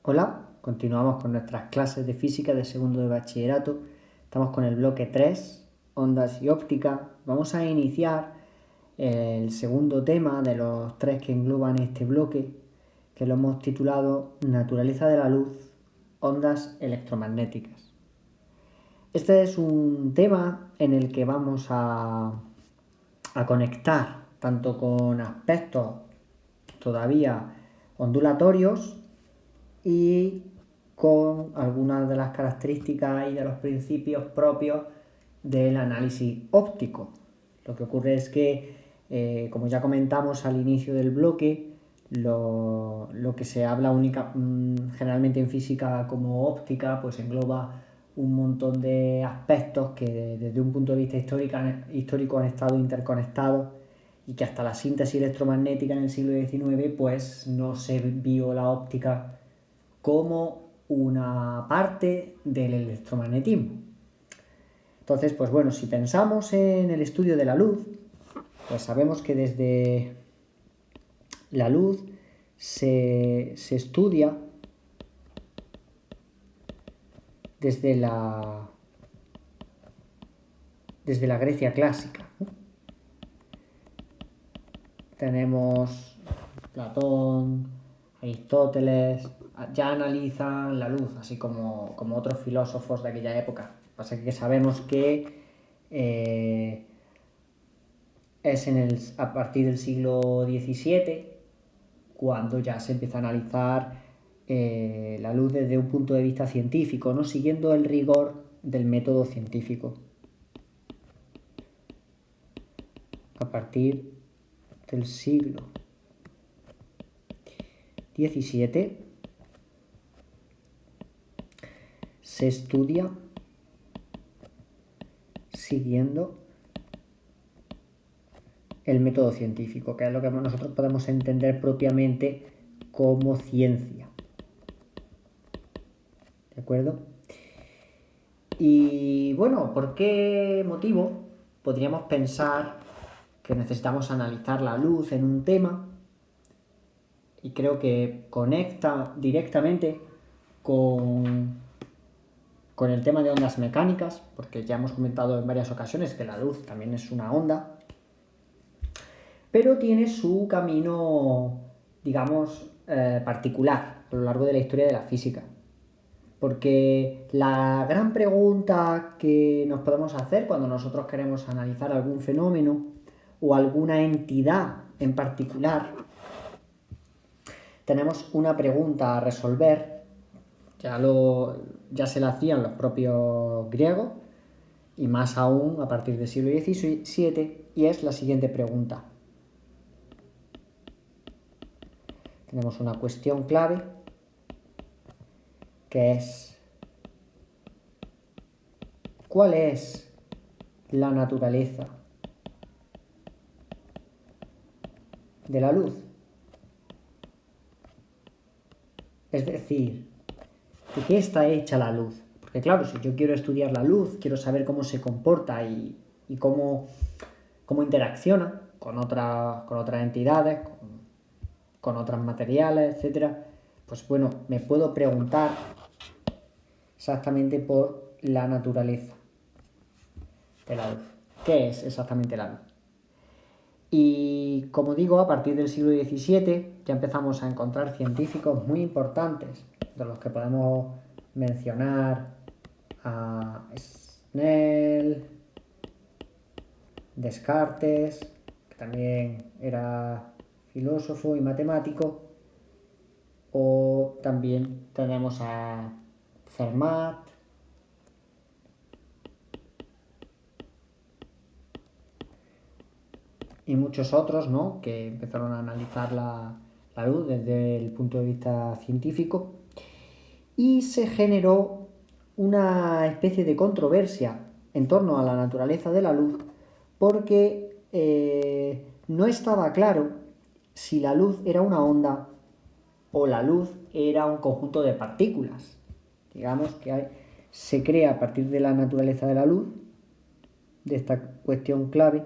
Hola, continuamos con nuestras clases de física de segundo de bachillerato. Estamos con el bloque 3, ondas y óptica. Vamos a iniciar el segundo tema de los tres que engloban este bloque, que lo hemos titulado Naturaleza de la luz, ondas electromagnéticas. Este es un tema en el que vamos a conectar tanto con aspectos todavía ondulatorios y con algunas de las características y de los principios propios del análisis óptico. Lo que ocurre es que, como ya comentamos al inicio del bloque, lo que se habla generalmente en física como óptica, pues engloba un montón de aspectos que desde un punto de vista histórico han estado interconectados y que hasta la síntesis electromagnética en el siglo XIX pues no se vio la óptica como una parte del electromagnetismo. Entonces, pues bueno, si pensamos en el estudio de la luz, pues sabemos que desde la luz se estudia desde la Grecia clásica, ¿no? Tenemos Platón, Aristóteles, ya analizan la luz, así como otros filósofos de aquella época. Pasa que sabemos que es a partir del siglo XVII cuando ya se empieza a analizar la luz desde un punto de vista científico, ¿no? Siguiendo el rigor del método científico. A partir del siglo XVII se estudia siguiendo el método científico, que es lo que nosotros podemos entender propiamente como ciencia. ¿De acuerdo? Y bueno, ¿por qué motivo podríamos pensar que necesitamos analizar la luz en un tema? Y creo que conecta directamente con el tema de ondas mecánicas, porque ya hemos comentado en varias ocasiones que la luz también es una onda, pero tiene su camino, digamos, particular a lo largo de la historia de la física. Porque la gran pregunta que nos podemos hacer cuando nosotros queremos analizar algún fenómeno o alguna entidad en particular, tenemos una pregunta a resolver, ya se la hacían los propios griegos, y más aún a partir del siglo XVII, y es la siguiente pregunta. Tenemos una cuestión clave que es: ¿cuál es la naturaleza de la luz? Es decir, ¿de qué está hecha la luz? Porque claro, si yo quiero estudiar la luz, quiero saber cómo se comporta y cómo interacciona con otras entidades, con otros materiales, etc. Pues bueno, me puedo preguntar exactamente por la naturaleza de la luz. ¿Qué es exactamente la luz? Y como digo, a partir del siglo XVII ya empezamos a encontrar científicos muy importantes, de los que podemos mencionar a Snell, Descartes, que también era filósofo y matemático, o también tenemos a Fermat, y muchos otros, ¿no?, que empezaron a analizar la luz desde el punto de vista científico, y se generó una especie de controversia en torno a la naturaleza de la luz, porque no estaba claro si la luz era una onda o la luz era un conjunto de partículas. Digamos que se crea a partir de la naturaleza de la luz, de esta cuestión clave,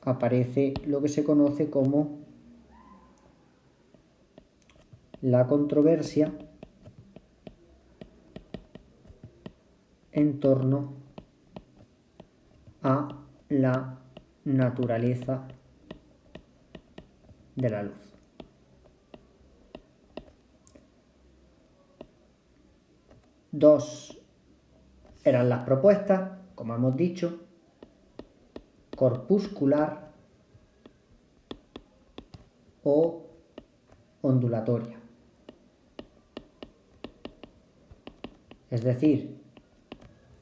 aparece lo que se conoce como la controversia en torno a la naturaleza de la luz. Dos eran las propuestas, como hemos dicho: corpuscular o ondulatoria. Es decir,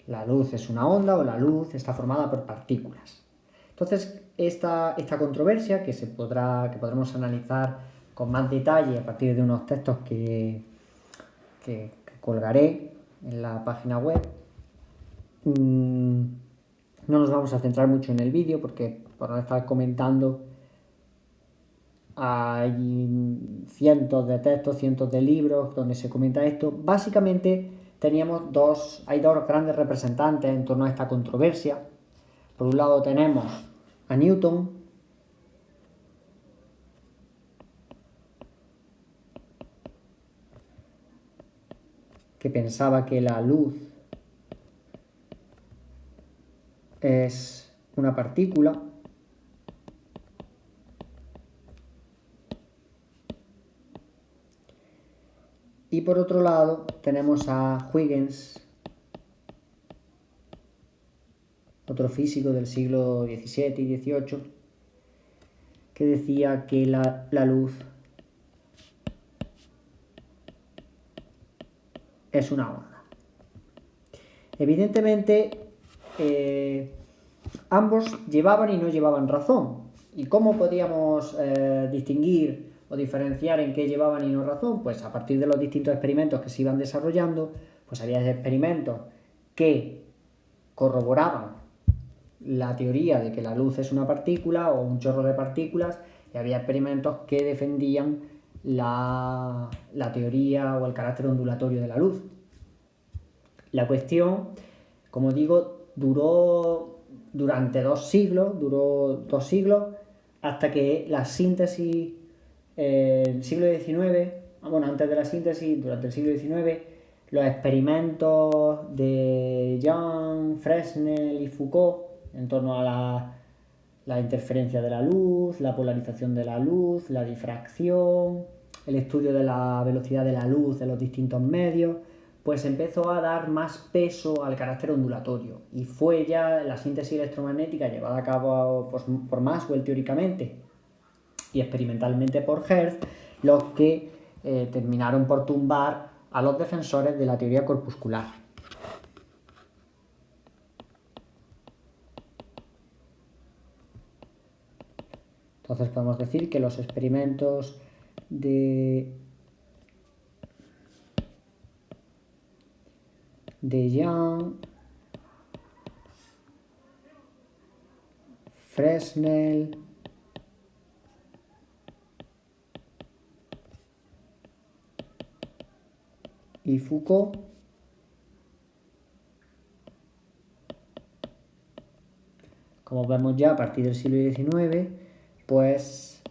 la luz es una onda o la luz está formada por partículas. Entonces, esta controversia que podremos analizar con más detalle a partir de unos textos que colgaré en la página web. No nos vamos a centrar mucho en el vídeo porque por no estar comentando hay cientos de textos, cientos de libros donde se comenta esto. Básicamente hay dos grandes representantes en torno a esta controversia. Por un lado tenemos a Newton, que pensaba que la luz es una partícula, y por otro lado tenemos a Huygens, otro físico del siglo XVII y XVIII, que decía que la luz es una onda. Evidentemente, ambos llevaban y no llevaban razón. ¿Y cómo podíamos distinguir o diferenciar en qué llevaban y no razón? Pues a partir de los distintos experimentos que se iban desarrollando, pues había experimentos que corroboraban la teoría de que la luz es una partícula o un chorro de partículas, y había experimentos que defendían la teoría o el carácter ondulatorio de la luz. La cuestión, como digo, duró dos siglos, hasta que la síntesis, el siglo XIX, antes de la síntesis, durante el siglo XIX, los experimentos de Young, Fresnel y Foucault en torno a la interferencia de la luz, la polarización de la luz, la difracción, el estudio de la velocidad de la luz de los distintos medios, pues empezó a dar más peso al carácter ondulatorio, y fue ya la síntesis electromagnética llevada a cabo por Maxwell teóricamente y experimentalmente por Hertz los que terminaron por tumbar a los defensores de la teoría corpuscular. Entonces podemos decir que los experimentos de Young, Fresnel y Foucault como vemos ya a partir del siglo XIX, pues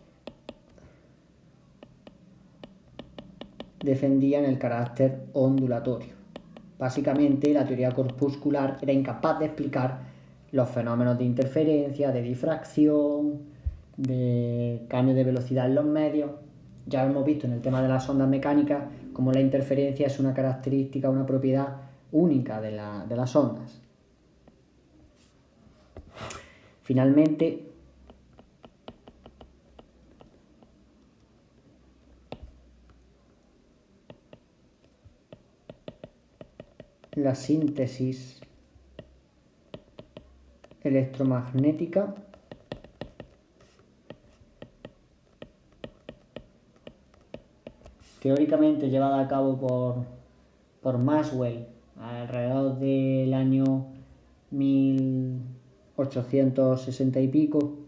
defendían el carácter ondulatorio. Básicamente, la teoría corpuscular era incapaz de explicar los fenómenos de interferencia, de difracción, de cambio de velocidad en los medios. Ya hemos visto en el tema de las ondas mecánicas cómo la interferencia es una característica, una propiedad única de las ondas. Finalmente, la síntesis electromagnética teóricamente llevada a cabo por Maxwell alrededor del año 1860 y pico,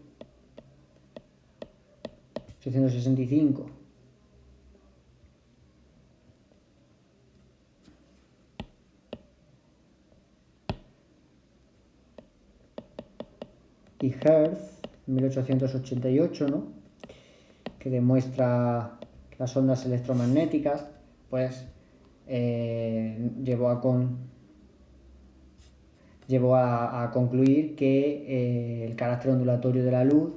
865. Y Hertz, 1888, ¿no? Que demuestra las ondas electromagnéticas, pues llevó a concluir que el carácter ondulatorio de la luz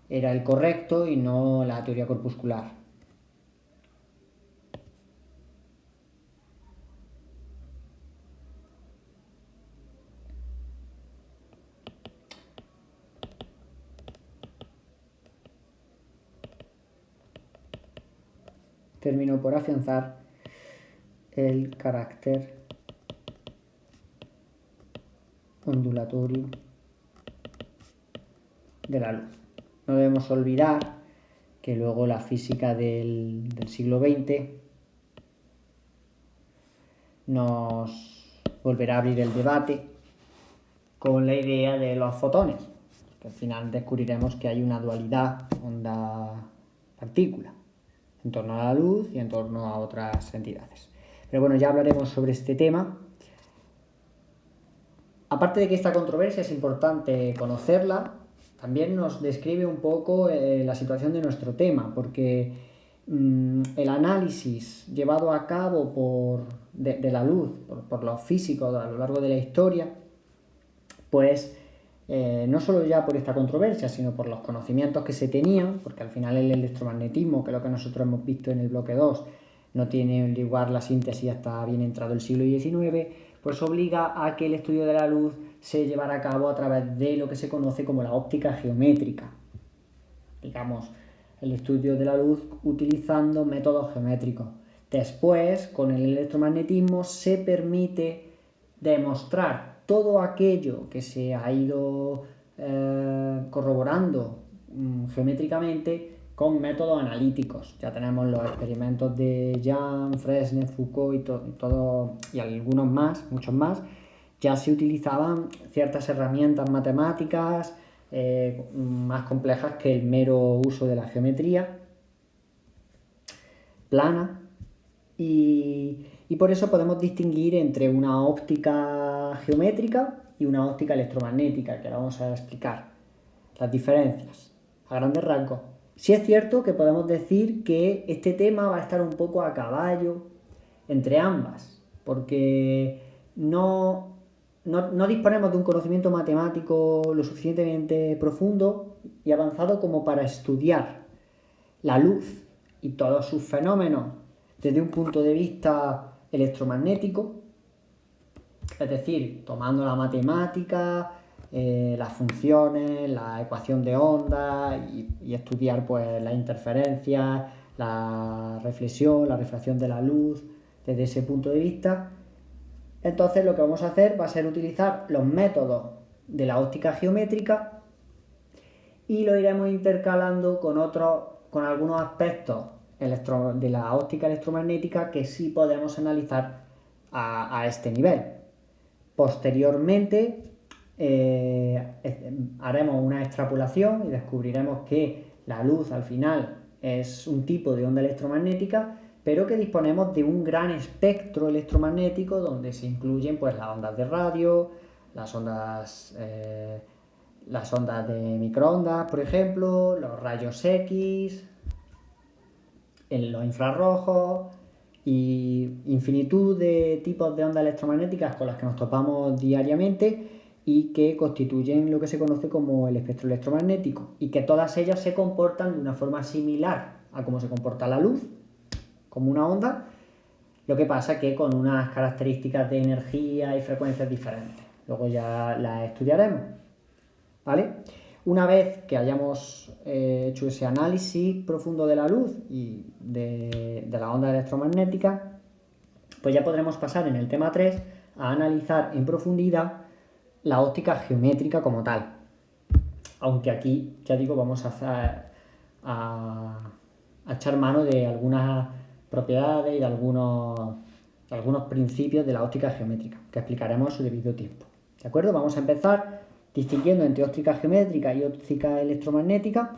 era el correcto y no la teoría corpuscular. Terminó por afianzar el carácter ondulatorio de la luz. No debemos olvidar que luego la física del siglo XX nos volverá a abrir el debate con la idea de los fotones, que al final descubriremos que hay una dualidad onda-partícula en torno a la luz y en torno a otras entidades. Pero bueno, ya hablaremos sobre este tema. Aparte de que esta controversia es importante conocerla, también nos describe un poco la situación de nuestro tema, porque el análisis llevado a cabo de la luz por los físicos a lo largo de la historia, pues no solo ya por esta controversia, sino por los conocimientos que se tenían, porque al final el electromagnetismo, que es lo que nosotros hemos visto en el bloque 2, no tiene lugar la síntesis hasta bien entrado el siglo XIX, pues obliga a que el estudio de la luz se llevara a cabo a través de lo que se conoce como la óptica geométrica. Digamos, el estudio de la luz utilizando métodos geométricos. Después, con el electromagnetismo, se permite demostrar todo aquello que se ha ido corroborando geométricamente con métodos analíticos. Ya tenemos los experimentos de Young, Fresnel, Foucault y algunos más, muchos más. Ya se utilizaban ciertas herramientas matemáticas más complejas que el mero uso de la geometría plana, y por eso podemos distinguir entre una óptica geométrica y una óptica electromagnética, que ahora vamos a explicar las diferencias a grandes rasgos. Sí es cierto que podemos decir que este tema va a estar un poco a caballo entre ambas, porque no disponemos de un conocimiento matemático lo suficientemente profundo y avanzado como para estudiar la luz y todos sus fenómenos desde un punto de vista electromagnético, es decir, tomando la matemática, las funciones, la ecuación de ondas y estudiar pues las interferencias, la reflexión, la refracción de la luz desde ese punto de vista. Entonces lo que vamos a hacer va a ser utilizar los métodos de la óptica geométrica y lo iremos intercalando con algunos aspectos de la óptica electromagnética que sí podemos analizar a este nivel. Posteriormente haremos una extrapolación y descubriremos que la luz al final es un tipo de onda electromagnética, pero que disponemos de un gran espectro electromagnético donde se incluyen pues las ondas de radio, las ondas de microondas, por ejemplo, los rayos X, los infrarrojos y infinitud de tipos de ondas electromagnéticas con las que nos topamos diariamente y que constituyen lo que se conoce como el espectro electromagnético, y que todas ellas se comportan de una forma similar a cómo se comporta la luz, como una onda, lo que pasa que con unas características de energía y frecuencias diferentes. Luego ya las estudiaremos, ¿vale? Una vez que hayamos hecho ese análisis profundo de la luz y de la onda electromagnética, pues ya podremos pasar en el tema 3 a analizar en profundidad la óptica geométrica como tal. Aunque aquí, ya digo, vamos a echar mano de algunas propiedades y de algunos principios de la óptica geométrica, que explicaremos a su debido tiempo. ¿De acuerdo? Vamos a empezar distinguiendo entre óptica geométrica y óptica electromagnética.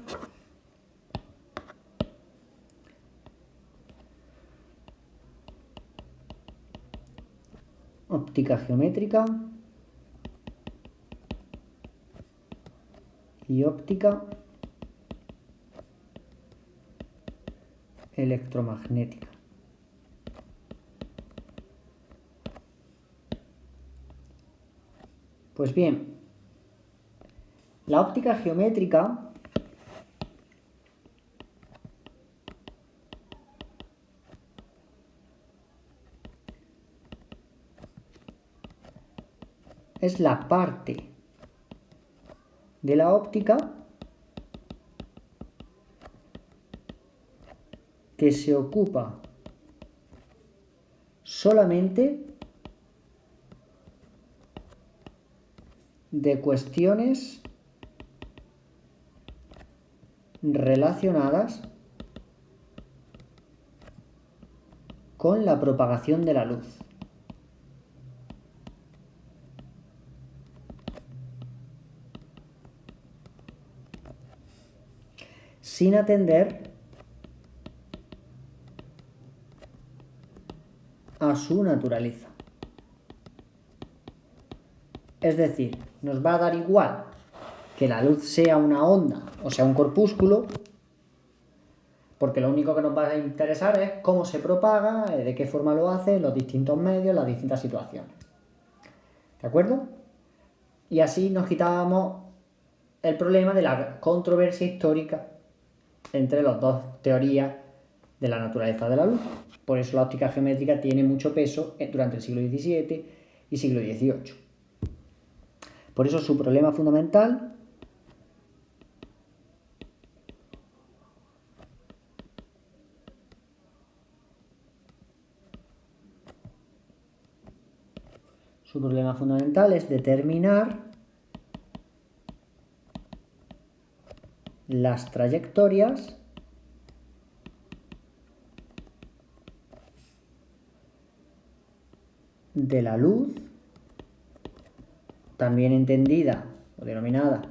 Óptica geométrica y óptica electromagnética. Pues bien, la óptica geométrica es la parte de la óptica que se ocupa solamente de cuestiones relacionadas con la propagación de la luz. Sin atender a su naturaleza. Es decir, nos va a dar igual que la luz sea una onda o sea un corpúsculo, porque lo único que nos va a interesar es cómo se propaga, de qué forma lo hace, los distintos medios, las distintas situaciones. ¿De acuerdo? Y así nos quitábamos el problema de la controversia histórica entre las dos teorías de la naturaleza de la luz. Por eso la óptica geométrica tiene mucho peso durante el siglo XVII y siglo XVIII. Por eso su problema fundamental es determinar las trayectorias de la luz, también entendida o denominada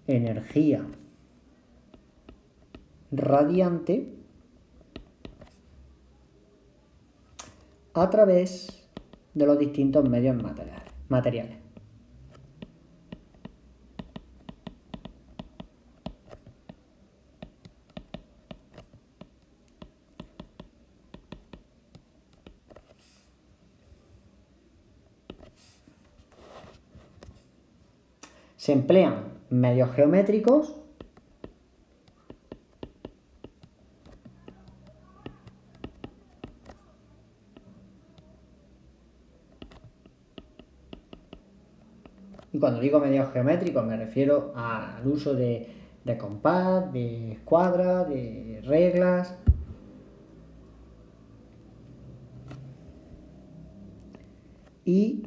energía radiante, a través de los distintos medios materiales. Se emplean medios geométricos y cuando digo medios geométricos me refiero al uso de compás, de escuadra, de reglas. Y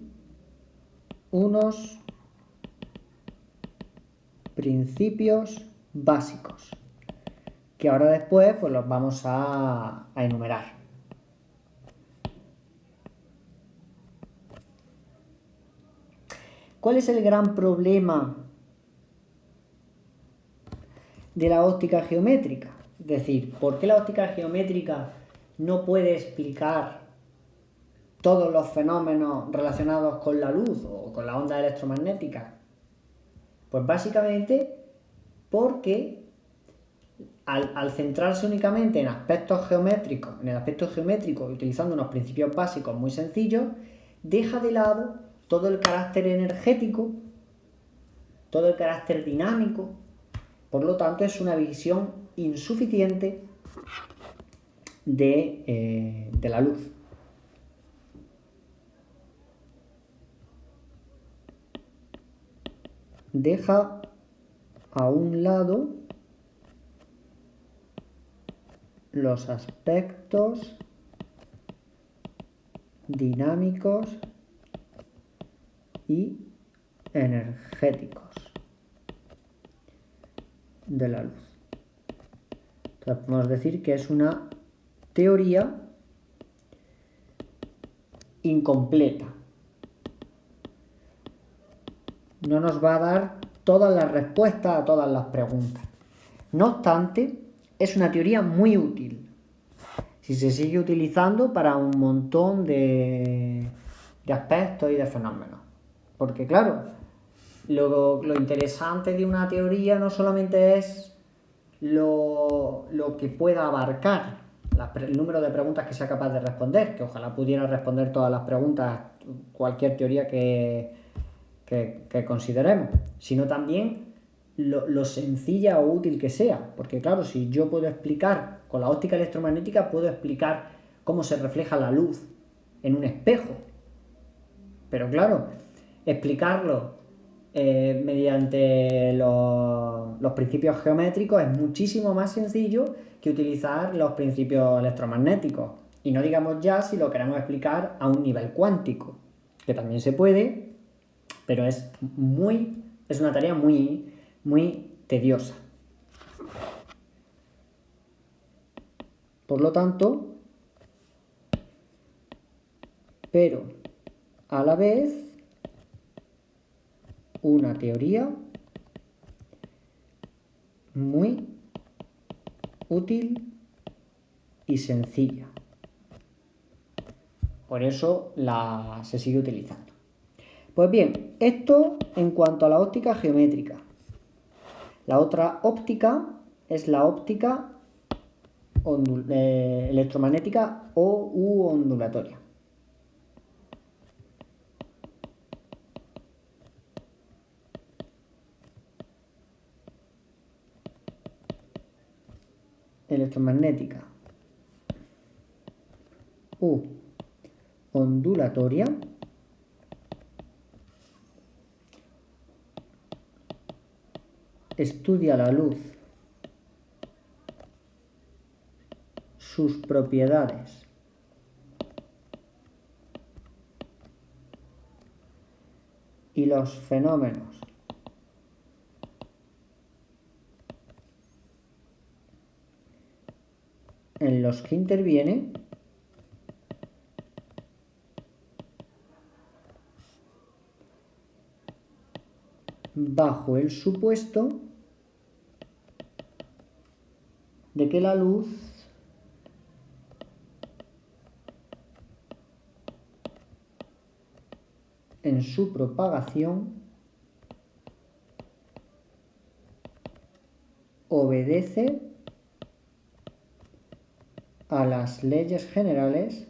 unos principios básicos que ahora después pues los vamos a enumerar. ¿Cuál es el gran problema de la óptica geométrica? Es decir, ¿por qué la óptica geométrica no puede explicar todos los fenómenos relacionados con la luz o con la onda electromagnética? Pues básicamente porque al centrarse únicamente en aspectos geométricos, en el aspecto geométrico, utilizando unos principios básicos muy sencillos, deja de lado todo el carácter energético, todo el carácter dinámico. Por lo tanto, es una visión insuficiente de la luz. Deja a un lado los aspectos dinámicos y energéticos de la luz. Entonces podemos decir que es una teoría incompleta. No nos va a dar todas las respuestas a todas las preguntas. No obstante, es una teoría muy útil si se sigue utilizando para un montón de aspectos y de fenómenos. Porque claro, lo interesante de una teoría no solamente es lo que pueda abarcar, el número de preguntas que sea capaz de responder, que ojalá pudiera responder todas las preguntas, cualquier teoría que consideremos, sino también lo sencilla o útil que sea. Porque claro, si yo puedo explicar, con la óptica electromagnética puedo explicar cómo se refleja la luz en un espejo. Pero claro, explicarlo mediante los principios geométricos es muchísimo más sencillo que utilizar los principios electromagnéticos. Y no digamos ya si lo queremos explicar a un nivel cuántico, que también se puede, pero es una tarea muy, muy tediosa. Por lo tanto, pero a la vez una teoría muy útil y sencilla. Por eso se sigue utilizando. Pues bien, esto en cuanto a la óptica geométrica. La otra óptica es la óptica electromagnética u ondulatoria. Electromagnética u ondulatoria estudia la luz, sus propiedades y los fenómenos en los que interviene bajo el supuesto de que la luz en su propagación obedece a las leyes generales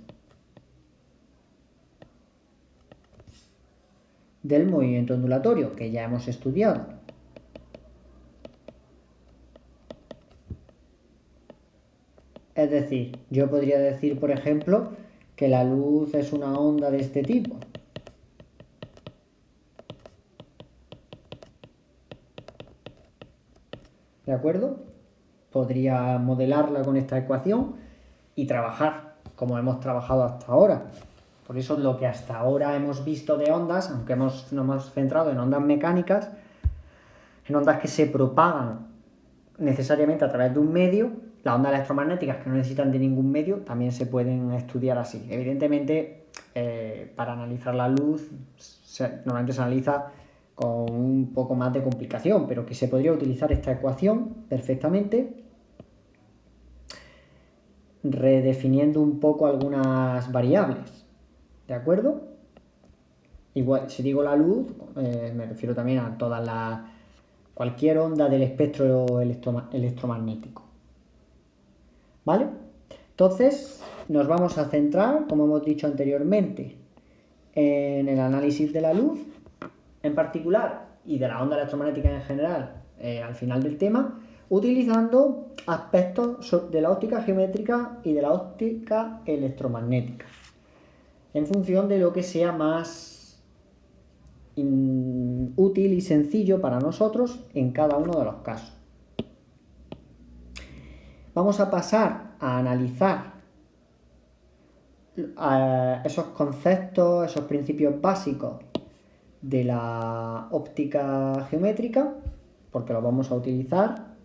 del movimiento ondulatorio, que ya hemos estudiado. Es decir, yo podría decir, por ejemplo, que la luz es una onda de este tipo. ¿De acuerdo? Podría modelarla con esta ecuación y trabajar como hemos trabajado hasta ahora. Por eso lo que hasta ahora hemos visto de ondas, aunque nos hemos centrado en ondas mecánicas, en ondas que se propagan necesariamente a través de un medio, las ondas electromagnéticas que no necesitan de ningún medio también se pueden estudiar así. Evidentemente, para analizar la luz, normalmente se analiza con un poco más de complicación, pero que se podría utilizar esta ecuación perfectamente, redefiniendo un poco algunas variables. ¿De acuerdo? Igual, si digo la luz, me refiero también a cualquier onda del espectro electromagnético. ¿Vale? Entonces, nos vamos a centrar, como hemos dicho anteriormente, en el análisis de la luz en particular y de la onda electromagnética en general al final del tema, utilizando aspectos de la óptica geométrica y de la óptica electromagnética, en función de lo que sea más útil y sencillo para nosotros en cada uno de los casos. Vamos a pasar a analizar esos conceptos, esos principios básicos de la óptica geométrica, porque los vamos a utilizar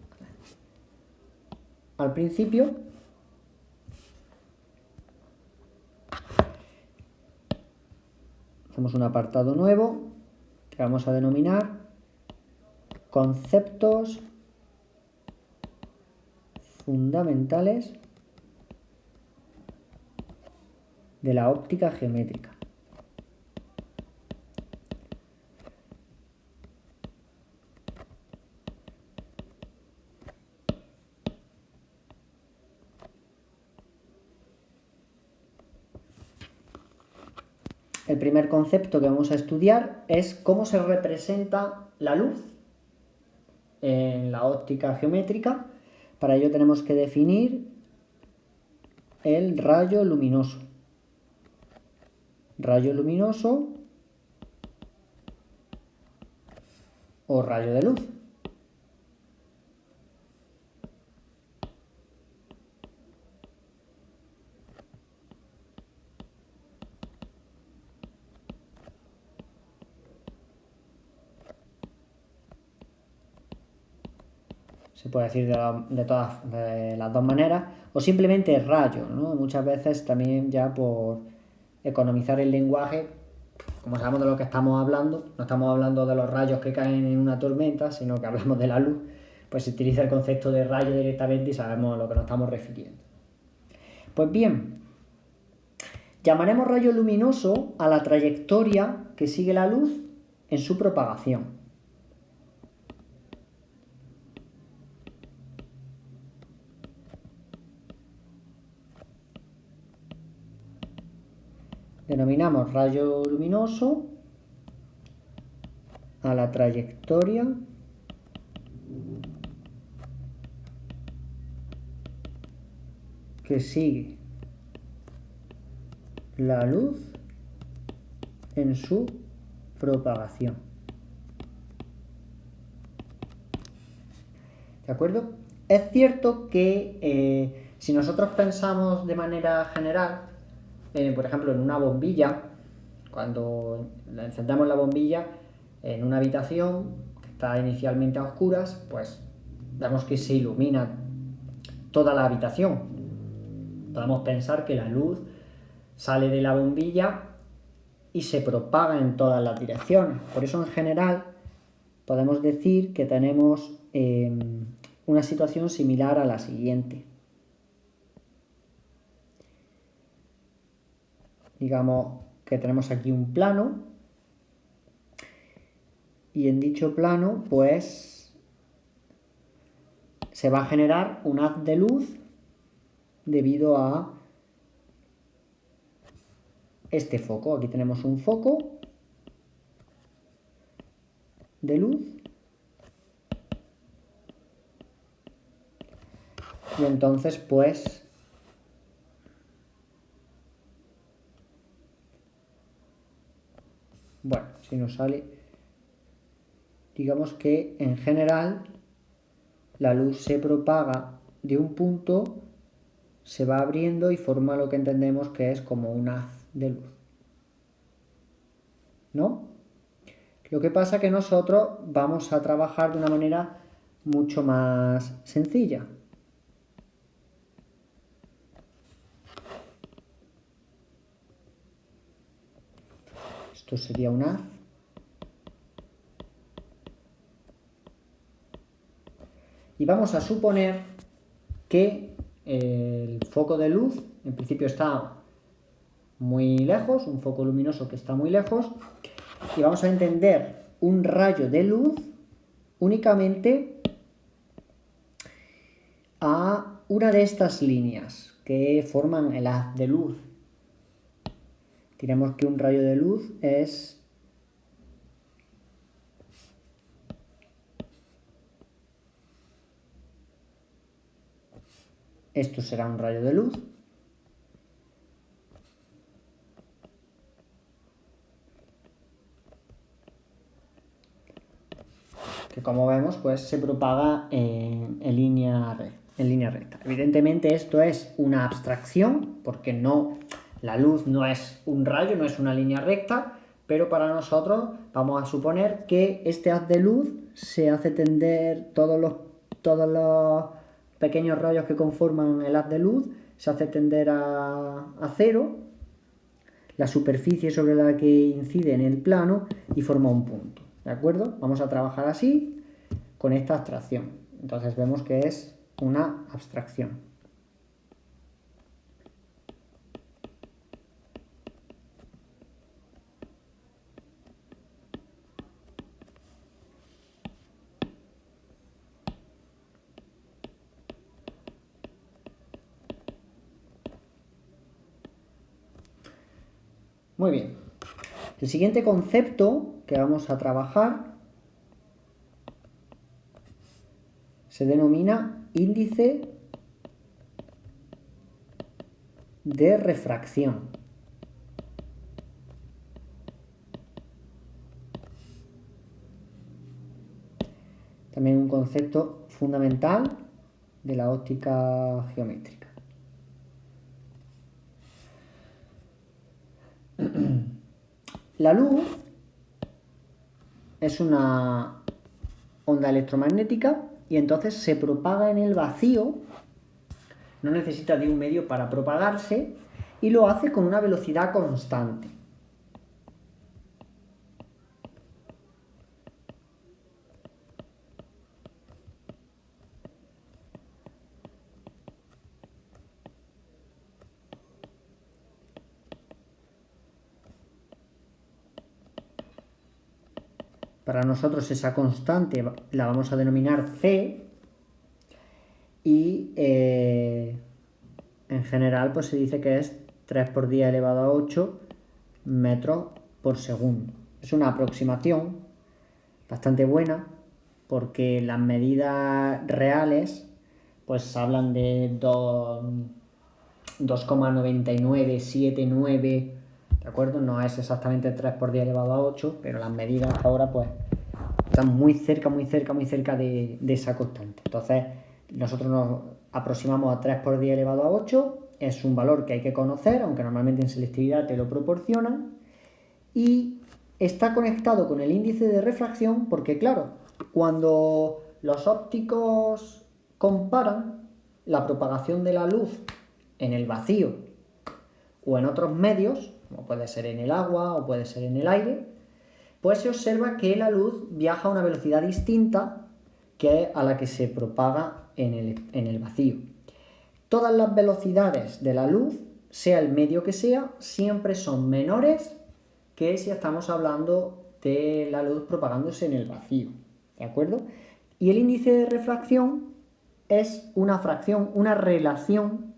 al principio. Hacemos un apartado nuevo que vamos a denominar conceptos fundamentales de la óptica geométrica. el primer concepto que vamos a estudiar es cómo se representa la luz en la óptica geométrica. Para ello tenemos que definir el rayo luminoso. Rayo luminoso o rayo de luz. Se puede decir de las dos maneras, o simplemente rayo, ¿no? Muchas veces también ya por economizar el lenguaje, como sabemos de lo que estamos hablando, no estamos hablando de los rayos que caen en una tormenta, sino que hablamos de la luz, pues se utiliza el concepto de rayo directamente y sabemos a lo que nos estamos refiriendo. Pues bien, llamaremos rayo luminoso a la trayectoria que sigue la luz en su propagación. Denominamos rayo luminoso a la trayectoria que sigue la luz en su propagación. ¿De acuerdo? Es cierto que si nosotros pensamos de manera general, por ejemplo, en una bombilla, cuando encendemos la bombilla en una habitación que está inicialmente a oscuras, pues vemos que se ilumina toda la habitación. Podemos pensar que la luz sale de la bombilla y se propaga en todas las direcciones. Por eso, en general, podemos decir que tenemos una situación similar a la siguiente. Digamos que tenemos aquí un plano y en dicho plano pues se va a generar un haz de luz debido a este foco. Aquí tenemos un foco de luz y entonces pues bueno, si nos sale, digamos que en general la luz se propaga de un punto, se va abriendo y forma lo que entendemos que es como un haz de luz, ¿no? Lo que pasa es que nosotros vamos a trabajar de una manera mucho más sencilla. Esto sería un haz. Y vamos a suponer que el foco de luz en principio está muy lejos, un foco luminoso que está muy lejos, y vamos a entender un rayo de luz únicamente a una de estas líneas que forman el haz de luz. Diremos que un rayo de luz es esto será un rayo de luz. Que como vemos pues se propaga en línea recta. Evidentemente esto es una abstracción porque la luz no es un rayo, no es una línea recta, pero para nosotros vamos a suponer que este haz de luz se hace tender todos los pequeños rayos que conforman el haz de luz, se hace tender a cero, la superficie sobre la que incide en el plano y forma un punto. ¿De acuerdo? Vamos a trabajar así con esta abstracción. Entonces vemos que es una abstracción. Muy bien. El siguiente concepto que vamos a trabajar se denomina índice de refracción. También un concepto fundamental de la óptica geométrica. La luz es una onda electromagnética y entonces se propaga en el vacío, no necesita de un medio para propagarse y lo hace con una velocidad constante. Para nosotros esa constante la vamos a denominar C y en general pues se dice que es 3 por 10 elevado a 8 metros por segundo. Es una aproximación bastante buena porque las medidas reales pues hablan de 2,9979, ¿de acuerdo? No es exactamente 3 por 10 elevado a 8, pero las medidas ahora pues están muy cerca de esa constante. Entonces nosotros nos aproximamos a 3 por 10 elevado a 8, es un valor que hay que conocer, aunque normalmente en selectividad te lo proporcionan, y está conectado con el índice de refracción porque, claro, cuando los ópticos comparan la propagación de la luz en el vacío o en otros medios, como puede ser en el agua o puede ser en el aire, pues se observa que la luz viaja a una velocidad distinta que a la que se propaga en el vacío. Todas las velocidades de la luz, sea el medio que sea, siempre son menores que si estamos hablando de la luz propagándose en el vacío, ¿de acuerdo? Y el índice de refracción es una fracción, una relación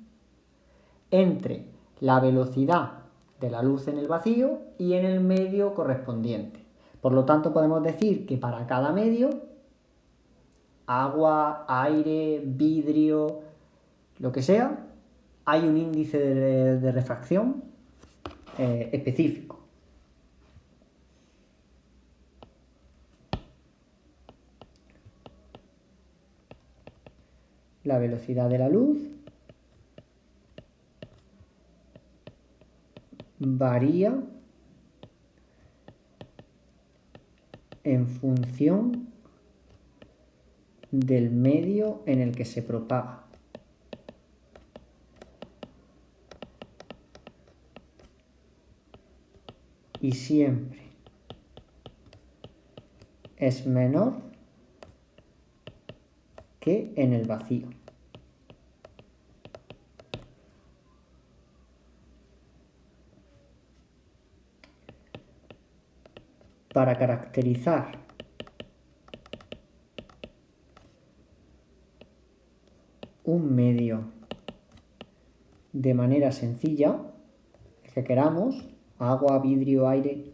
entre la velocidad de la luz en el vacío y en el medio correspondiente. Por lo tanto, podemos decir que para cada medio, agua, aire, vidrio, lo que sea, hay un índice de refracción específico. La velocidad de la luz varía en función del medio en el que se propaga. Y siempre es menor que en el vacío. Para caracterizar un medio de manera sencilla, el que queramos, agua, vidrio, aire,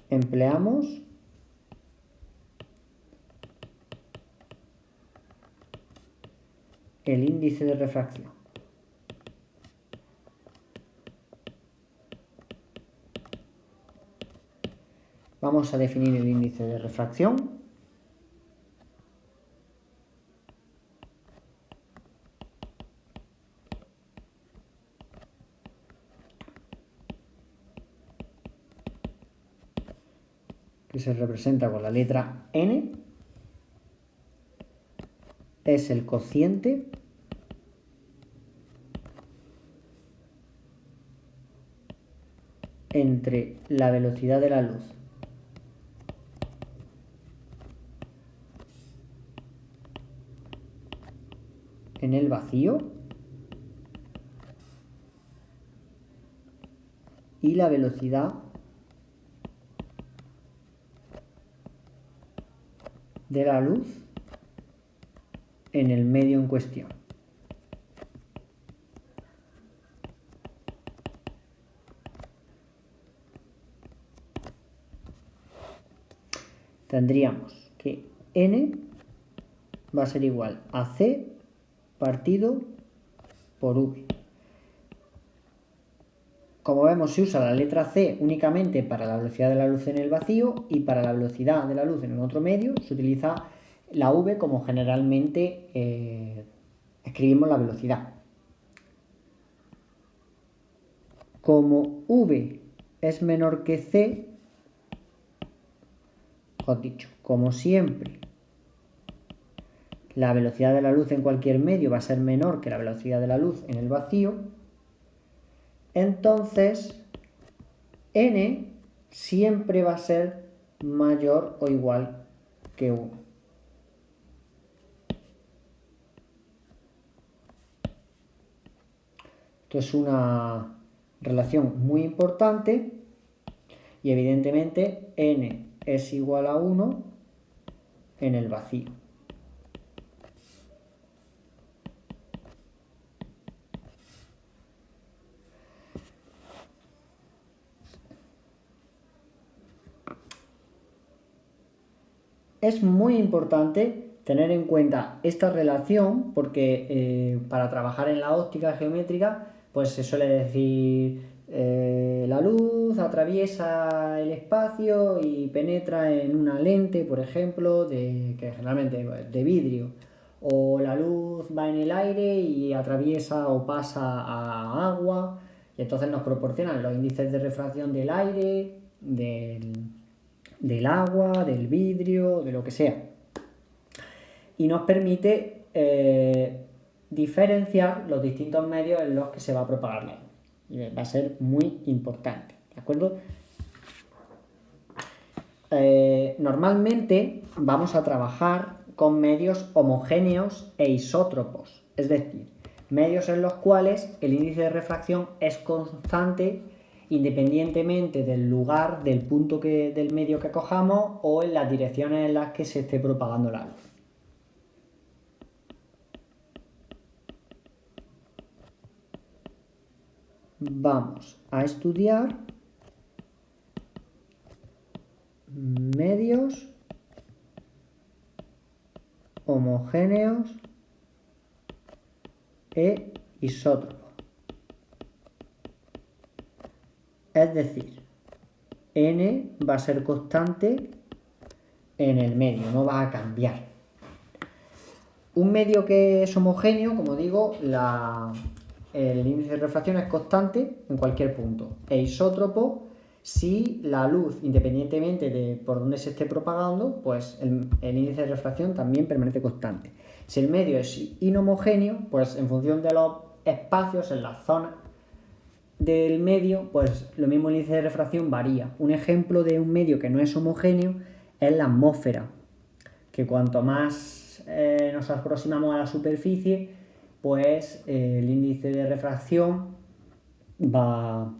empleamos el índice de refracción. Vamos a definir el índice de refracción. Que se representa con la letra N, es el cociente entre la velocidad de la luz en el vacío y la velocidad de la luz en el medio en cuestión. tendríamos que n va a ser igual a c partido por v. Como vemos, se usa la letra c únicamente para la velocidad de la luz en el vacío, y para la velocidad de la luz en el otro medio se utiliza la v como generalmente escribimos la velocidad. Como v es menor que c, os he dicho, como siempre, la velocidad de la luz en cualquier medio va a ser menor que la velocidad de la luz en el vacío, entonces n siempre va a ser mayor o igual que 1. Esto es una relación muy importante y evidentemente n es igual a 1 en el vacío. Es muy importante tener en cuenta esta relación porque para trabajar en la óptica geométrica pues se suele decir la luz atraviesa el espacio y penetra en una lente, por ejemplo, que generalmente de vidrio, o la luz va en el aire y atraviesa o pasa a agua, y entonces nos proporcionan los índices de refracción del aire, del agua, del vidrio, de lo que sea. Y nos permite diferenciar los distintos medios en los que se va a propagar la luz. Y va a ser muy importante, ¿de acuerdo? Normalmente vamos a trabajar con medios homogéneos e isótropos, es decir, medios en los cuales el índice de refracción es constante independientemente del lugar, del punto del medio que cojamos o en las direcciones en las que se esté propagando la luz. Vamos a estudiar medios homogéneos e isótropos. Es decir, n va a ser constante en el medio, no va a cambiar. Un medio que es homogéneo, como digo, el índice de refracción es constante en cualquier punto. E isótropo si la luz, independientemente de por dónde se esté propagando, pues el índice de refracción también permanece constante. Si el medio es inhomogéneo, pues en función de los espacios, en las zonas del medio, pues lo mismo el índice de refracción varía. Un ejemplo de un medio que no es homogéneo es la atmósfera, que cuanto más nos aproximamos a la superficie, pues el índice de refracción va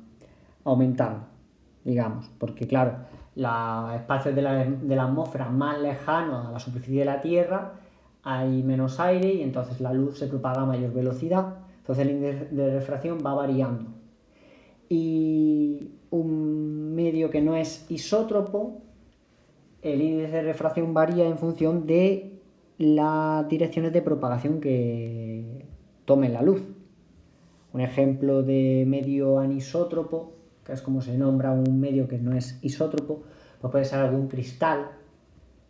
aumentando, digamos, porque claro, los espacios de la atmósfera más lejanos a la superficie de la Tierra hay menos aire y entonces la luz se propaga a mayor velocidad, entonces el índice de refracción va variando. Y un medio que no es isótropo, el índice de refracción varía en función de las direcciones de propagación que tome la luz. Un ejemplo de medio anisótropo, que es como se nombra un medio que no es isótropo, pues puede ser algún cristal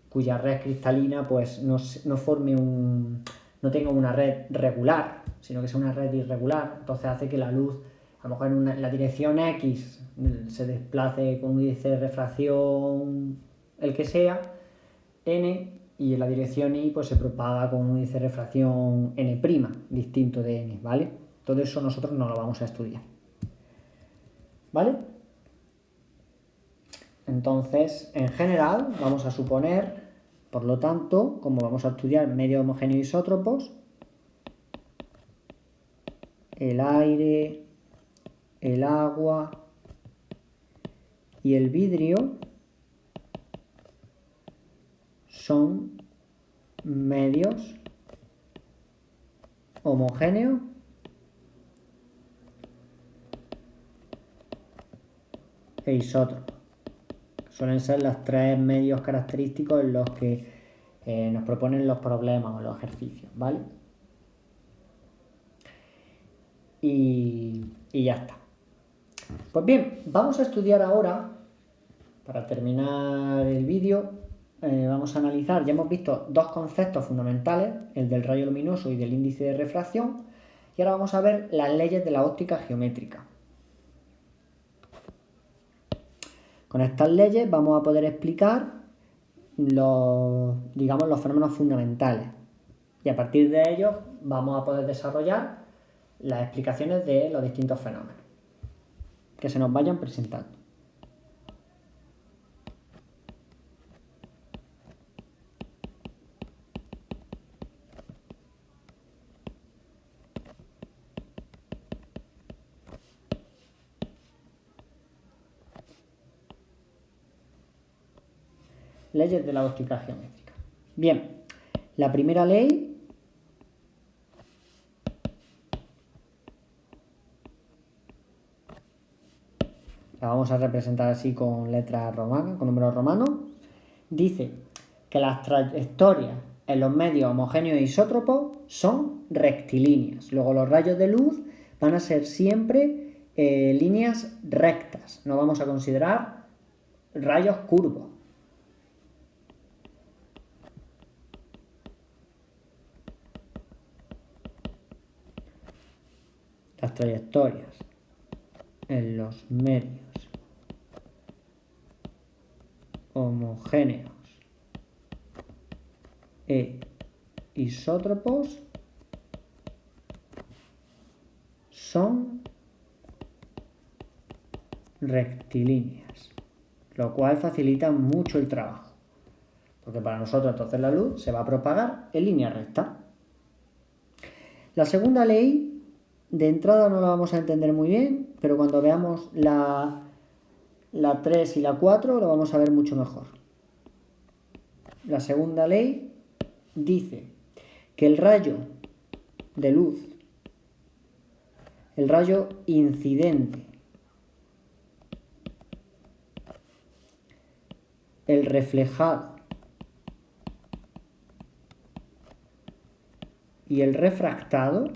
cuya red cristalina pues no no tenga una red regular, sino que sea una red irregular. Entonces hace que la luz, a lo mejor en la dirección X, se desplace con un índice de refracción el que sea, n, y en la dirección Y pues se propaga con un índice de refracción n', distinto de n, ¿vale? Todo eso nosotros no lo vamos a estudiar, ¿vale? Entonces, en general, vamos a suponer, por lo tanto, como vamos a estudiar medios homogéneos isótropos, el aire, el agua y el vidrio son medios homogéneos e isótropos. Suelen ser los tres medios característicos en los que nos proponen los problemas o los ejercicios, ¿vale? Y ya está. Pues bien, vamos a estudiar ahora, para terminar el vídeo, vamos a analizar, ya hemos visto dos conceptos fundamentales, el del rayo luminoso y del índice de refracción, y ahora vamos a ver las leyes de la óptica geométrica. Con estas leyes vamos a poder explicar los fenómenos fundamentales, y a partir de ellos vamos a poder desarrollar las explicaciones de los distintos fenómenos que se nos vayan presentando. Leyes de la óptica geométrica. Bien, la primera ley la vamos a representar así con letras romanas, con números romanos. Dice que las trayectorias en los medios homogéneos e isótropos son rectilíneas. Luego los rayos de luz van a ser siempre líneas rectas. No vamos a considerar rayos curvos. Las trayectorias en los medios homogéneos e isótropos son rectilíneas, lo cual facilita mucho el trabajo, porque para nosotros entonces la luz se va a propagar en línea recta. La segunda ley, de entrada no la vamos a entender muy bien, pero cuando veamos la 3 y la 4 lo vamos a ver mucho mejor. La segunda ley dice que el rayo de luz, el rayo incidente, el reflejado y el refractado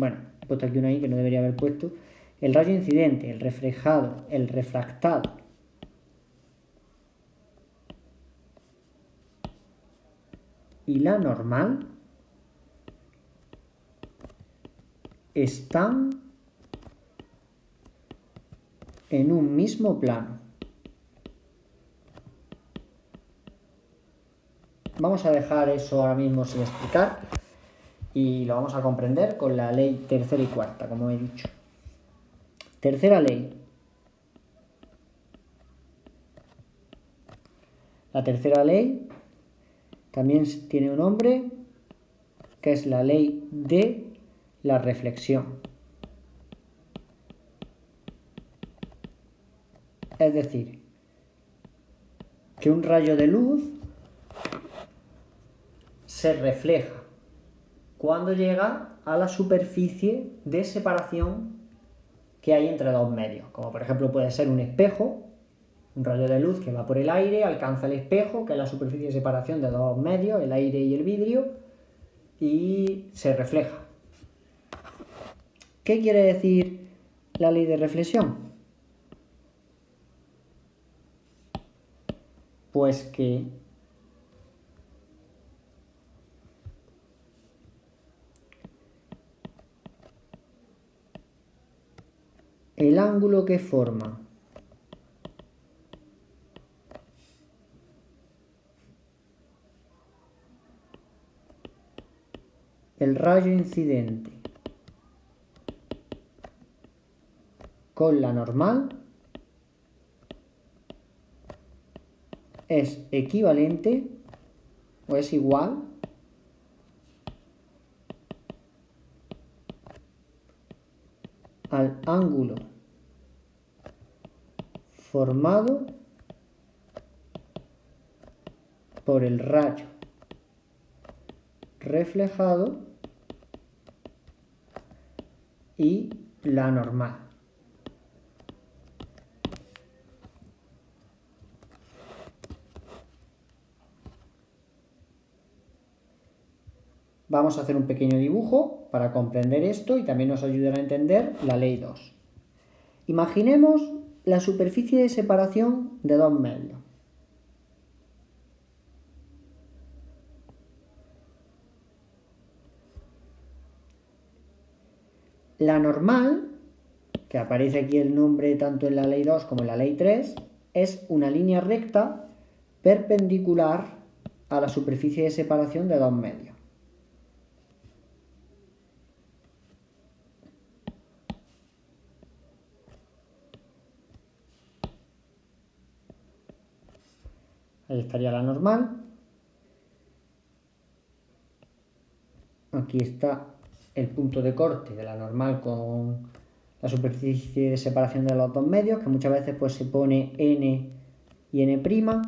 he puesto aquí una I que no debería haber puesto. El rayo incidente, el reflejado, el refractado y la normal están en un mismo plano. Vamos a dejar eso ahora mismo sin explicar y lo vamos a comprender con la ley tercera y cuarta, como he dicho. Tercera ley. La tercera ley también tiene un nombre, que es la ley de la reflexión. Es decir, que un rayo de luz se refleja cuando llega a la superficie de separación que hay entre dos medios, como por ejemplo puede ser un espejo, un rayo de luz que va por el aire, alcanza el espejo, que es la superficie de separación de dos medios, el aire y el vidrio, y se refleja. ¿Qué quiere decir la ley de reflexión? Pues que el ángulo que forma el rayo incidente con la normal es equivalente o es igual al ángulo formado por el rayo reflejado y la normal. Vamos a hacer un pequeño dibujo para comprender esto y también nos ayudará a entender la ley 2. Imaginemos la superficie de separación de dos medios. La normal, que aparece aquí el nombre tanto en la ley 2 como en la ley 3, es una línea recta perpendicular a la superficie de separación de dos medios. Ahí estaría la normal. Aquí está el punto de corte de la normal con la superficie de separación de los dos medios, que muchas veces pues se pone n y n'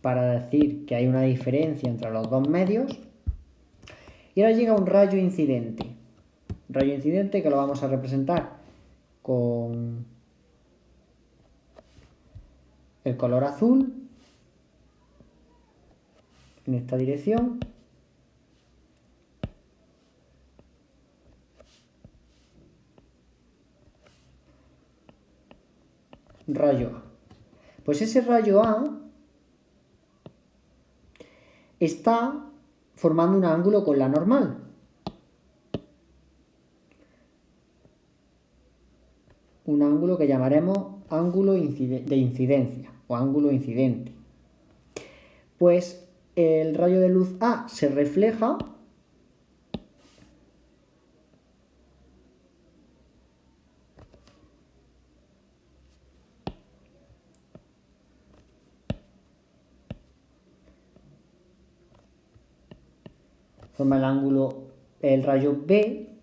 para decir que hay una diferencia entre los dos medios. Y ahora llega un rayo incidente. Un rayo incidente que lo vamos a representar con el color azul en esta dirección. Rayo A. Pues ese rayo A está formando un ángulo con la normal. Un ángulo que llamaremos ángulo de incidencia o ángulo incidente. Pues el rayo de luz A se refleja forma el ángulo, el rayo B,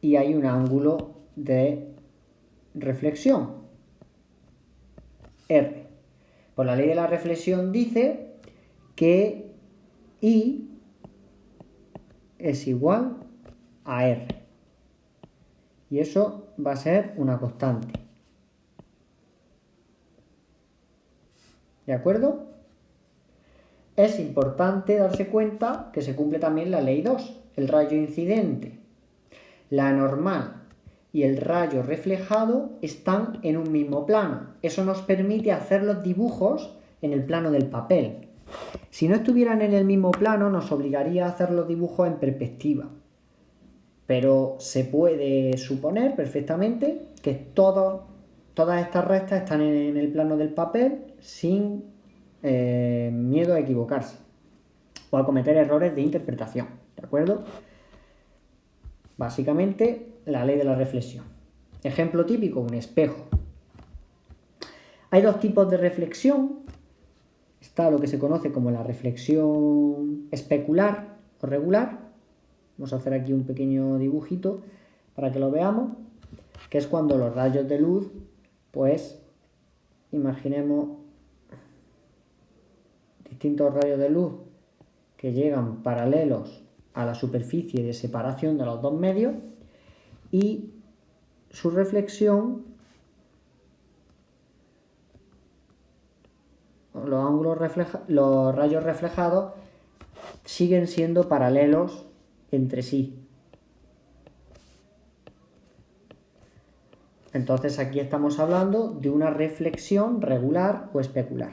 y hay un ángulo de reflexión, R. Pues la ley de la reflexión dice que I es igual a R. Y eso va a ser una constante. ¿De acuerdo? Es importante darse cuenta que se cumple también la ley 2. El rayo incidente, la normal y el rayo reflejado están en un mismo plano. Eso nos permite hacer los dibujos en el plano del papel. Si no estuvieran en el mismo plano, nos obligaría a hacer los dibujos en perspectiva. Pero se puede suponer perfectamente que todas estas rectas están en el plano del papel sin miedo a equivocarse o a cometer errores de interpretación. ¿De acuerdo? Básicamente, la ley de la reflexión. Ejemplo típico, un espejo. Hay dos tipos de reflexión. Está lo que se conoce como la reflexión especular o regular. Vamos a hacer aquí un pequeño dibujito para que lo veamos, que es cuando los rayos de luz, pues, imaginemos distintos rayos de luz que llegan paralelos a la superficie de separación de los dos medios y su reflexión, los rayos reflejados siguen siendo paralelos entre sí. Entonces aquí estamos hablando de una reflexión regular o especular.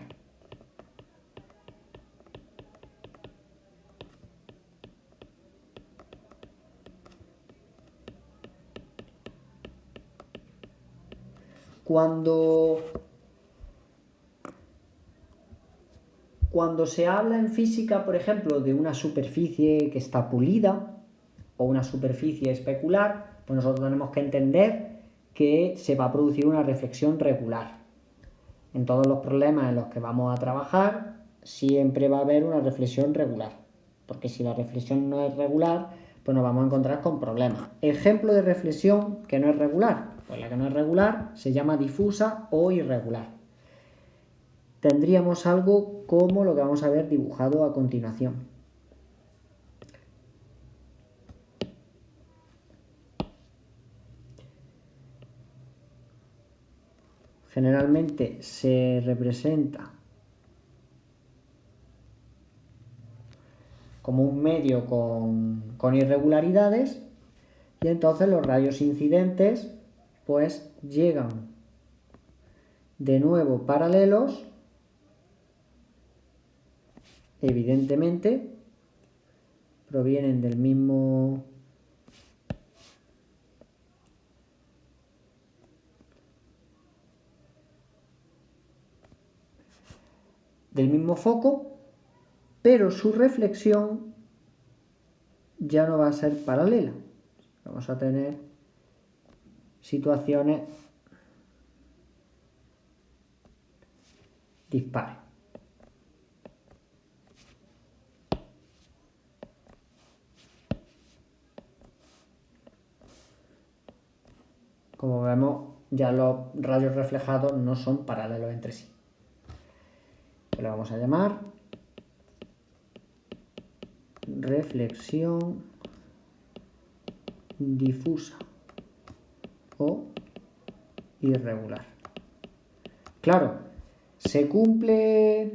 Cuando se habla en física, por ejemplo, de una superficie que está pulida o una superficie especular, pues nosotros tenemos que entender que se va a producir una reflexión regular. En todos los problemas en los que vamos a trabajar, siempre va a haber una reflexión regular, porque si la reflexión no es regular, pues nos vamos a encontrar con problemas. Ejemplo de reflexión que no es regular, pues la que no es regular se llama difusa o irregular. Tendríamos algo como lo que vamos a ver dibujado a continuación. generalmente se representa como un medio con irregularidades, y entonces los rayos incidentes pues llegan de nuevo paralelos, evidentemente provienen del mismo foco, pero su reflexión ya no va a ser paralela. Vamos a tener situaciones dispares. Como vemos, ya los rayos reflejados no son paralelos entre sí. Le vamos a llamar reflexión difusa o irregular. Claro, ¿se cumple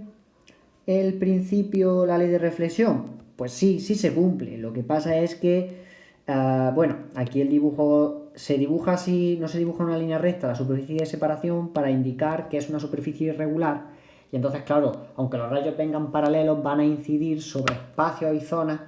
el principio, la ley de reflexión? Pues sí, sí se cumple. Lo que pasa es que, bueno, aquí el dibujo se dibuja así, no se dibuja una línea recta, la superficie de separación, para indicar que es una superficie irregular. Y entonces, claro, aunque los rayos vengan paralelos, van a incidir sobre espacios y zonas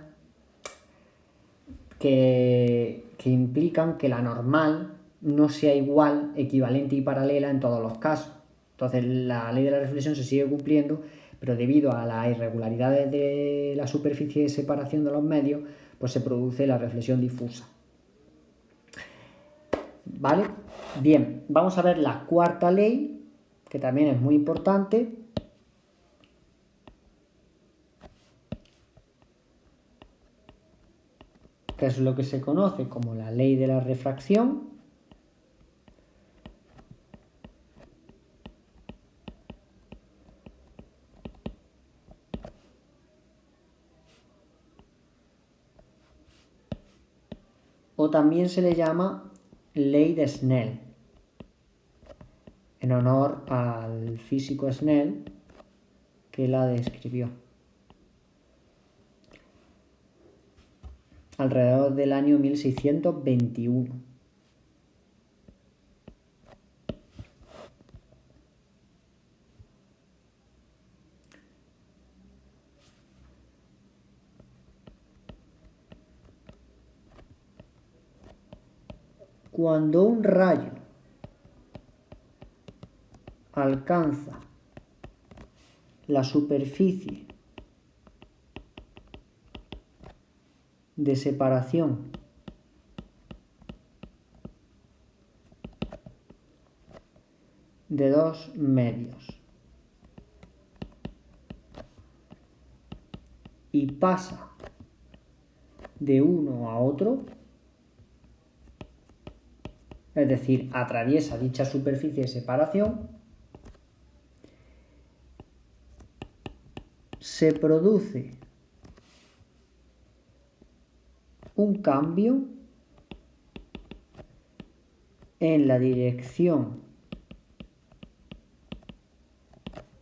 que implican que la normal no sea igual, equivalente y paralela en todos los casos. Entonces la ley de la reflexión se sigue cumpliendo, pero debido a las irregularidades de la superficie de separación de los medios, pues se produce la reflexión difusa. ¿Vale? Bien, vamos a ver la cuarta ley, que también es muy importante. Que es lo que se conoce como la ley de la refracción. O también se le llama ley de Snell, en honor al físico Snell que la describió alrededor del año 1621. Cuando un rayo alcanza la superficie de separación de dos medios y pasa de uno a otro, es decir, atraviesa dicha superficie de separación, se produce un cambio en la dirección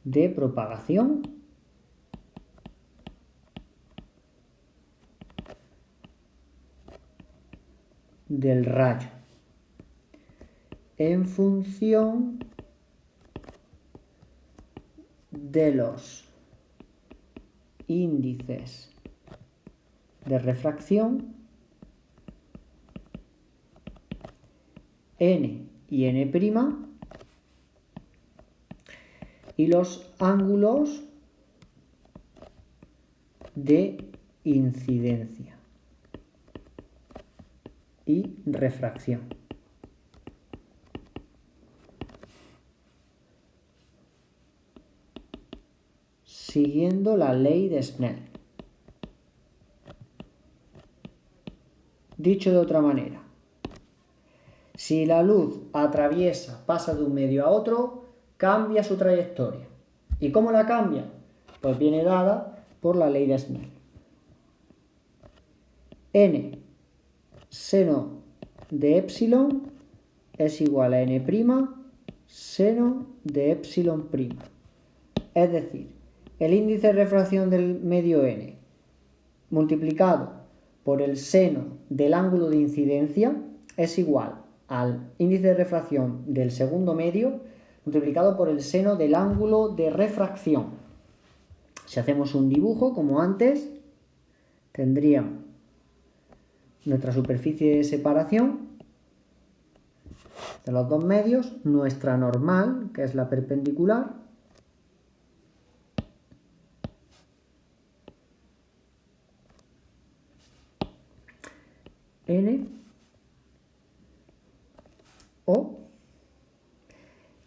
de propagación del rayo en función de los índices de refracción n y n' y los ángulos de incidencia y refracción. Siguiendo la ley de Snell. Dicho de otra manera, si la luz pasa de un medio a otro, cambia su trayectoria. ¿Y cómo la cambia? Pues viene dada por la ley de Snell. N seno de epsilon es igual a n' seno de epsilon prima. Es decir, el índice de refracción del medio n multiplicado por el seno del ángulo de incidencia es igual al índice de refracción del segundo medio multiplicado por el seno del ángulo de refracción. Si hacemos un dibujo como antes, tendríamos nuestra superficie de separación de los dos medios, nuestra normal, que es la perpendicular, N, O,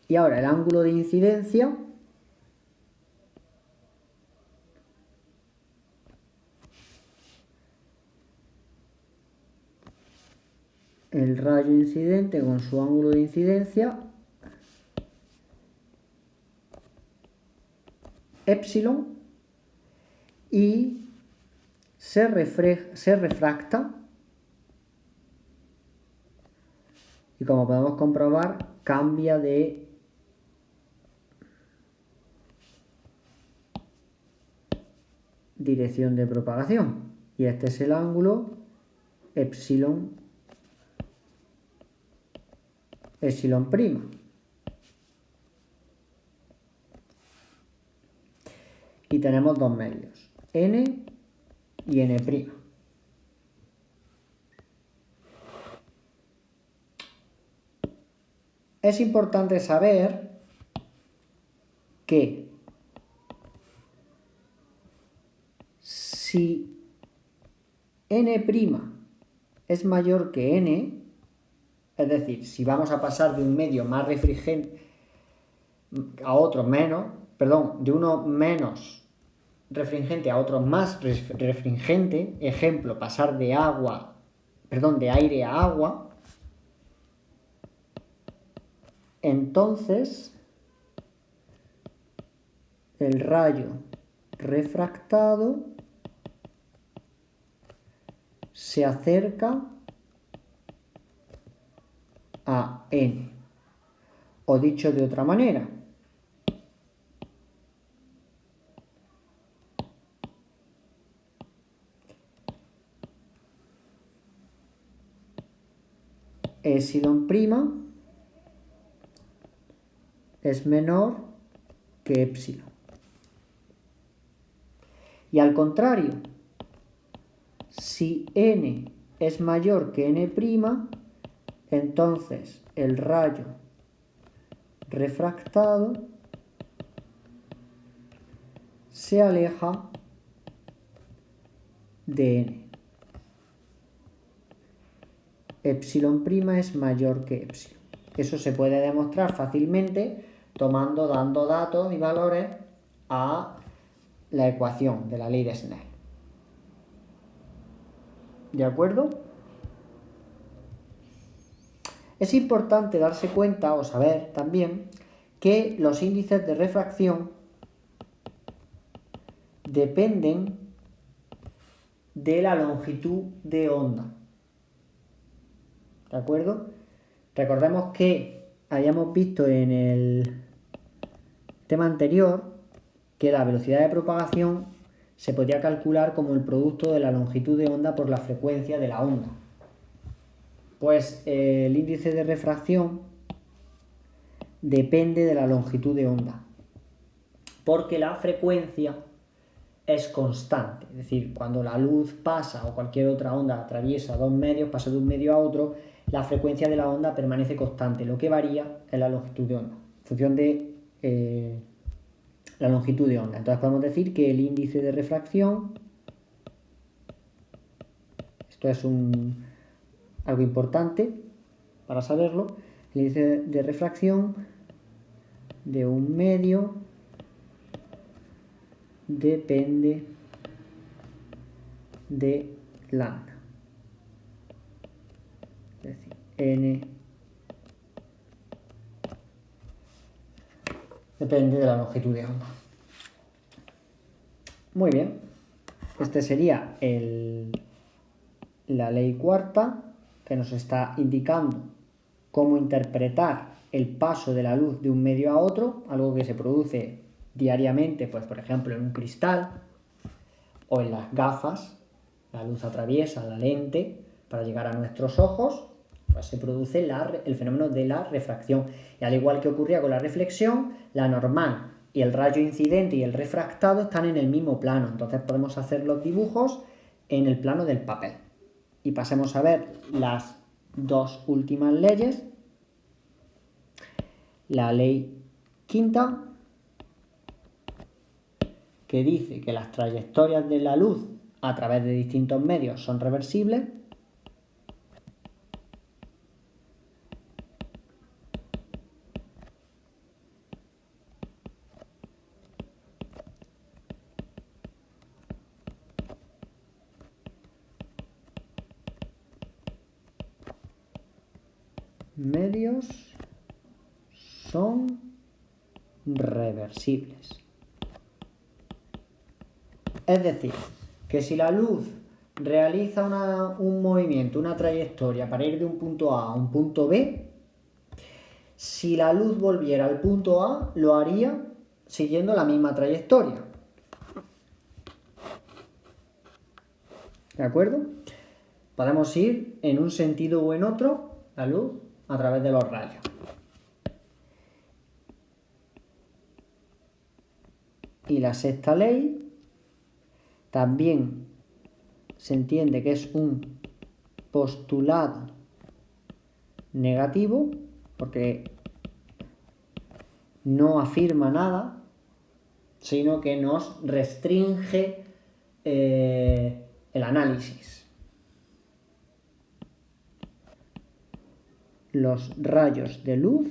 y ahora el ángulo de incidencia el rayo incidente con su ángulo de incidencia epsilon y se refracta, y como podemos comprobar cambia de dirección de propagación, y este es el ángulo epsilon prima. Y tenemos dos medios, n y n'. Es importante saber que si n' es mayor que n, es decir, si vamos a pasar de un medio más refringente a otro menos, de uno menos refringente a otro más refringente, ejemplo, pasar de aire a agua, entonces el rayo refractado se acerca a n. O dicho de otra manera, epsilon prima es menor que epsilon. Y al contrario, si n es mayor que n', entonces el rayo refractado se aleja de n. Epsilon prima es mayor que epsilon. Eso se puede demostrar fácilmente dando datos y valores a la ecuación de la ley de Snell. ¿De acuerdo? Es importante darse cuenta o saber también que los índices de refracción dependen de la longitud de onda. ¿De acuerdo? Recordemos que habíamos visto en el tema anterior que la velocidad de propagación se podía calcular como el producto de la longitud de onda por la frecuencia de la onda. Pues el índice de refracción depende de la longitud de onda, porque la frecuencia es constante. Es decir, cuando la luz pasa o cualquier otra onda atraviesa dos medios, pasa de un medio a otro, la frecuencia de la onda permanece constante. Lo que varía es la longitud de onda, en función de la longitud de onda. Entonces podemos decir que el índice de refracción, esto es algo importante para saberlo, el índice de refracción de un medio depende de lambda. Es decir, n depende de la longitud de onda. Muy bien, este sería la ley cuarta, que nos está indicando cómo interpretar el paso de la luz de un medio a otro, algo que se produce diariamente, pues por ejemplo en un cristal o en las gafas. La luz atraviesa la lente para llegar a nuestros ojos, pues se produce el fenómeno de la refracción. Y al igual que ocurría con la reflexión, la normal y el rayo incidente y el refractado están en el mismo plano. Entonces podemos hacer los dibujos en el plano del papel. Y pasemos a ver las dos últimas leyes. La ley quinta, que dice que las trayectorias de la luz a través de distintos medios son reversibles. Medios son reversibles. Es decir, que si la luz realiza un movimiento, una trayectoria para ir de un punto A a un punto B, si la luz volviera al punto A, lo haría siguiendo la misma trayectoria. ¿De acuerdo? Podemos ir en un sentido o en otro, la luz, a través de los rayos. Y la sexta ley también se entiende que es un postulado negativo, porque no afirma nada, sino que nos restringe el análisis. Los rayos de luz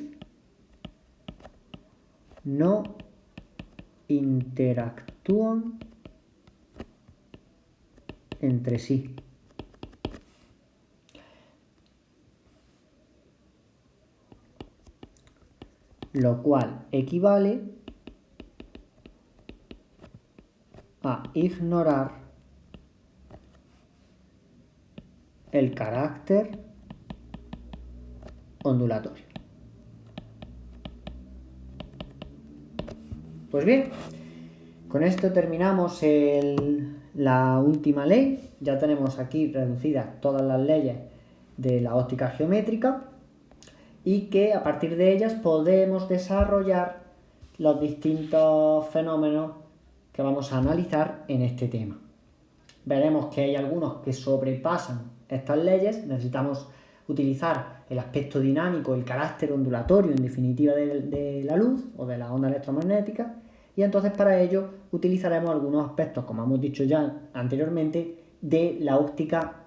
no interactúan entre sí. Lo cual equivale a ignorar el carácter ondulatorio. Pues bien, con esto terminamos la última ley. Ya tenemos aquí reducidas todas las leyes de la óptica geométrica y que a partir de ellas podemos desarrollar los distintos fenómenos que vamos a analizar en este tema. Veremos que hay algunos que sobrepasan estas leyes. Necesitamos utilizar el aspecto dinámico, el carácter ondulatorio, en definitiva, de la luz o de la onda electromagnética, y entonces para ello utilizaremos algunos aspectos, como hemos dicho ya anteriormente, de la óptica